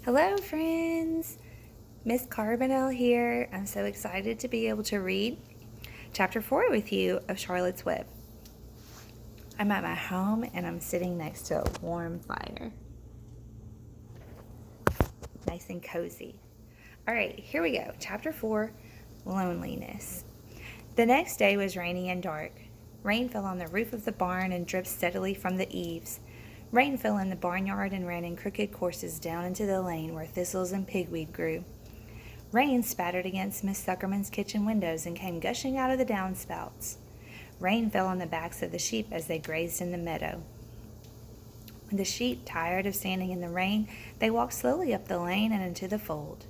Hello, friends. Miss Carbonell here. I'm so excited to be able to read Chapter 4 with you of Charlotte's Web. I'm at my home and I'm sitting next to a warm fire. Nice and cozy. All right, here we go. Chapter 4, Loneliness. The next day was rainy and dark. Rain fell on the roof of the barn and dripped steadily from the eaves. Rain fell in the barnyard and ran in crooked courses down into the lane where thistles and pigweed grew. Rain spattered against Miss Suckerman's kitchen windows and came gushing out of the downspouts. Rain fell on the backs of the sheep as they grazed in the meadow. When the sheep, tired of standing in the rain, they walked slowly up the lane and into the fold.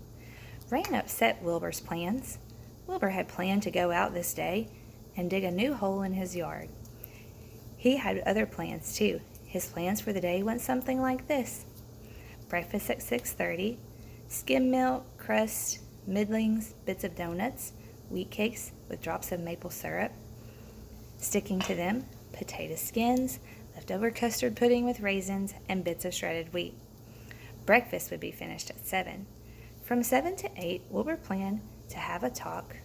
Rain upset Wilbur's plans. Wilbur had planned to go out this day and dig a new hole in his yard. He had other plans, too. His plans for the day went something like this. Breakfast at 6:30, skim milk, crust, middlings, bits of donuts, wheat cakes with drops of maple syrup. Sticking to them, potato skins, leftover custard pudding with raisins, and bits of shredded wheat. Breakfast would be finished at 7. From 7 to 8, Wilbur planned to have a talk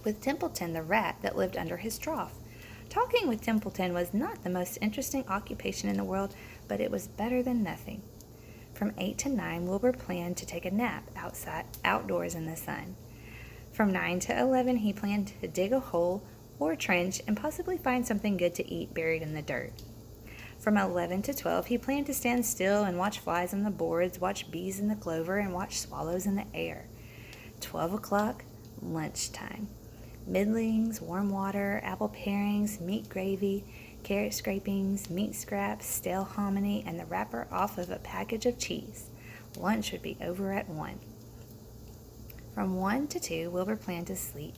with Templeton the rat that lived under his trough. Talking with Templeton was not the most interesting occupation in the world, but it was better than nothing. From 8 to 9, Wilbur planned to take a nap outdoors in the sun. From 9 to 11, he planned to dig a hole or trench and possibly find something good to eat buried in the dirt. From 11 to 12, he planned to stand still and watch flies on the boards, watch bees in the clover, and watch swallows in the air. 12 o'clock, lunchtime. Middlings, warm water, apple parings, meat gravy, carrot scrapings, meat scraps, stale hominy, and the wrapper off of a package of cheese. Lunch would be over at 1. From 1 to 2, Wilbur planned to sleep.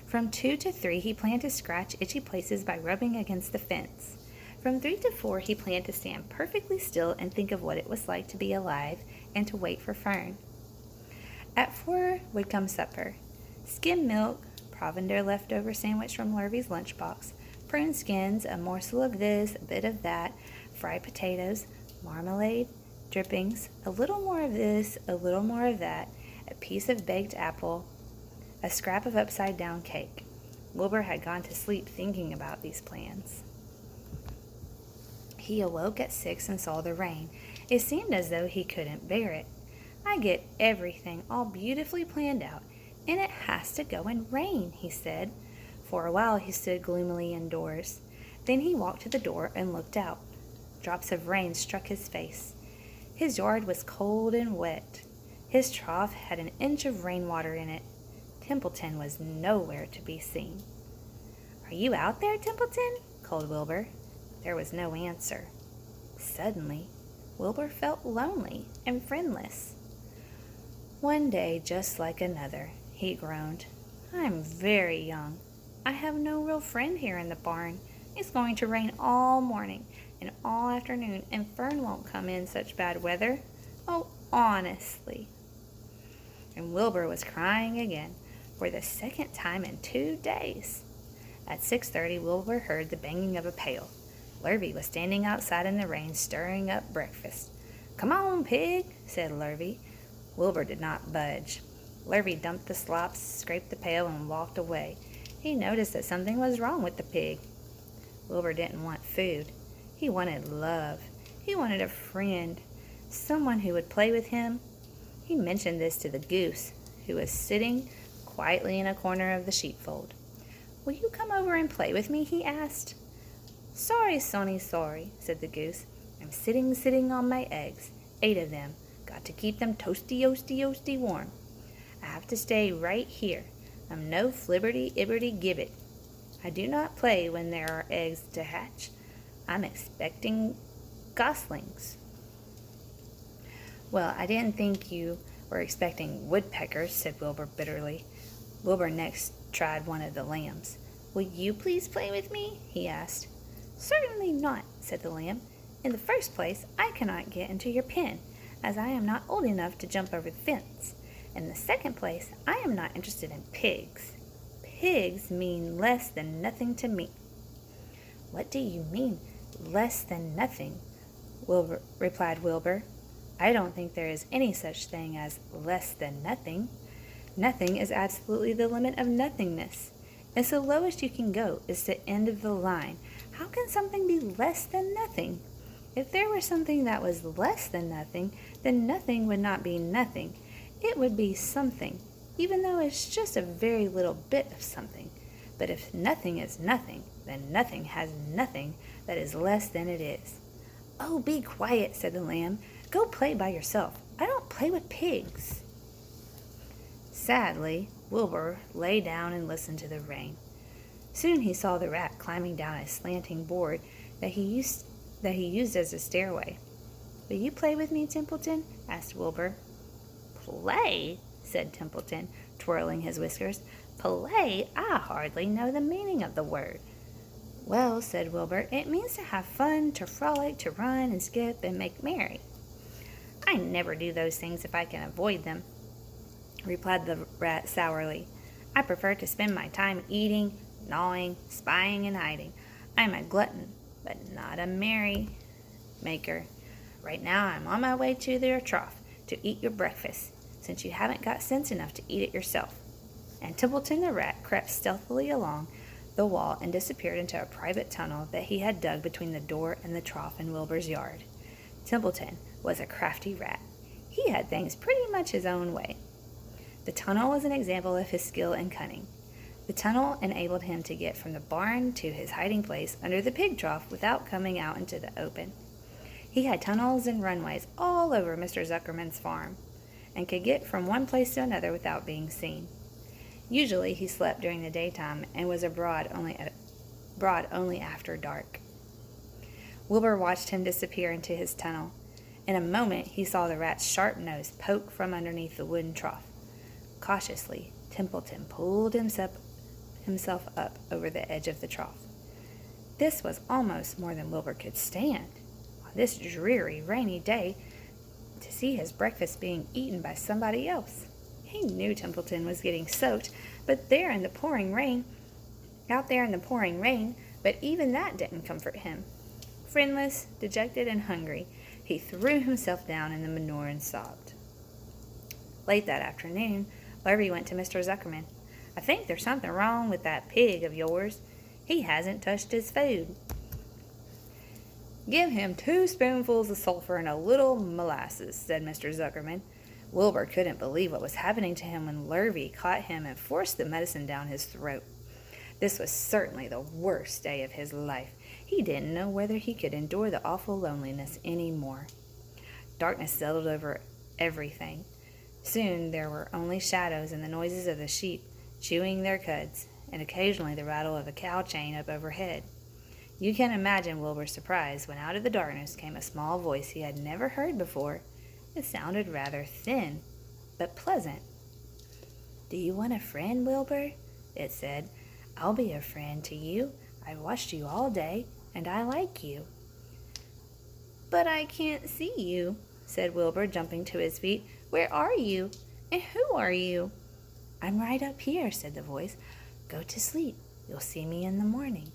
From 2 to 3, he planned to scratch itchy places by rubbing against the fence. From 3 to 4, he planned to stand perfectly still and think of what it was like to be alive and to wait for Fern. At 4 would come supper. Skim milk, provender leftover sandwich from Lurvy's lunchbox, prune skins, a morsel of this, a bit of that, fried potatoes, marmalade, drippings, a little more of this, a little more of that, a piece of baked apple, a scrap of upside-down cake. Wilbur had gone to sleep thinking about these plans. He awoke at 6 and saw the rain. It seemed as though he couldn't bear it. I get everything all beautifully planned out, and it has to go and rain, he said. For a while he stood gloomily indoors. Then he walked to the door and looked out. Drops of rain struck his face. His yard was cold and wet. His trough had an inch of rainwater in it. Templeton was nowhere to be seen. "Are you out there, Templeton?" called Wilbur. There was no answer. Suddenly, Wilbur felt lonely and friendless. "One day just like another," he groaned. "I'm very young. I have no real friend here in the barn. It's going to rain all morning and all afternoon, and Fern won't come in such bad weather. Oh, honestly." And Wilbur was crying again, for the second time in 2 days. At 6:30, Wilbur heard the banging of a pail. Lurvy was standing outside in the rain, stirring up breakfast. "Come on, pig," said Lurvy. Wilbur did not budge. Lurvy dumped the slops, scraped the pail, and walked away. He noticed that something was wrong with the pig. Wilbur didn't want food. He wanted love. He wanted a friend, someone who would play with him. He mentioned this to the goose, who was sitting quietly in a corner of the sheepfold. "Will you come over and play with me?" he asked. "Sorry, Sonny, sorry," said the goose. "I'm sitting on my eggs, 8 of them. Got to keep them toasty warm. I have to stay right here. I'm no flibberty-ibberty-gibbet. I do not play when there are eggs to hatch. I'm expecting goslings." "Well, I didn't think you were expecting woodpeckers," said Wilbur bitterly. Wilbur next tried one of the lambs. "Will you please play with me?" he asked. "Certainly not," said the lamb. "In the first place, I cannot get into your pen, as I am not old enough to jump over the fence. In the second place, I am not interested in pigs. Pigs mean less than nothing to me." "What do you mean, less than nothing?" replied Wilbur. I don't think there is any such thing as less than nothing. Nothing is absolutely the limit of nothingness. It's the lowest you can go. It's the end of the line. How can something be less than nothing? If there were something that was less than nothing, then nothing would not be nothing. It would be something, even though it's just a very little bit of something. But if nothing is nothing, then nothing has nothing that is less than it is. Oh, be quiet, said the lamb. Go play by yourself. I don't play with pigs. Sadly, Wilbur lay down and listened to the rain. Soon he saw the rat climbing down a slanting board that he used as a stairway. Will you play with me, Templeton? Asked Wilbur. Play? Said Templeton, twirling his whiskers. Play? I hardly know the meaning of the word. Well, said Wilbur, it means to have fun, to frolic, to run and skip and make merry. I never do those things if I can avoid them, replied the rat sourly. I prefer to spend my time eating, gnawing, spying, and hiding. I am a glutton, but not a merry maker. Right now I'm on my way to their trough to eat your breakfast, since you haven't got sense enough to eat it yourself. And Templeton the rat crept stealthily along the wall and disappeared into a private tunnel that he had dug between the door and the trough in Wilbur's yard. Templeton was a crafty rat. He had things pretty much his own way. The tunnel was an example of his skill and cunning. The tunnel enabled him to get from the barn to his hiding place under the pig trough without coming out into the open. He had tunnels and runways all over Mr. Zuckerman's farm, and could get from one place to another without being seen. Usually he slept during the daytime and was abroad only after dark. Wilbur watched him disappear into his tunnel. In a moment he saw the rat's sharp nose poke from underneath the wooden trough. Cautiously, Templeton pulled himself up over the edge of the trough. This was almost more than Wilbur could stand. On this dreary, rainy day, to see his breakfast being eaten by somebody else. He knew Templeton was getting soaked, but out there in the pouring rain, but even that didn't comfort him. Friendless, dejected, and hungry, he threw himself down in the manure and sobbed. Late that afternoon, Lurvy went to Mr. Zuckerman. I think there's something wrong with that pig of yours. He hasn't touched his food. Give him 2 spoonfuls of sulfur and a little molasses, said Mr. Zuckerman. Wilbur couldn't believe what was happening to him when Lurvy caught him and forced the medicine down his throat. This was certainly the worst day of his life. He didn't know whether he could endure the awful loneliness any more. Darkness settled over everything. Soon there were only shadows and the noises of the sheep chewing their cuds, and occasionally the rattle of a cow chain up overhead. You can imagine Wilbur's surprise when out of the darkness came a small voice he had never heard before. It sounded rather thin, but pleasant. Do you want a friend, Wilbur? It said. I'll be a friend to you. I've watched you all day, and I like you. But I can't see you, said Wilbur, jumping to his feet. Where are you? And who are you? I'm right up here, said the voice. Go to sleep. You'll see me in the morning.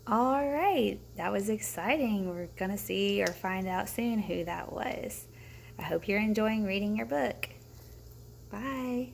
All right, that was exciting. We're going to see or find out soon who that was. I hope you're enjoying reading your book. Bye.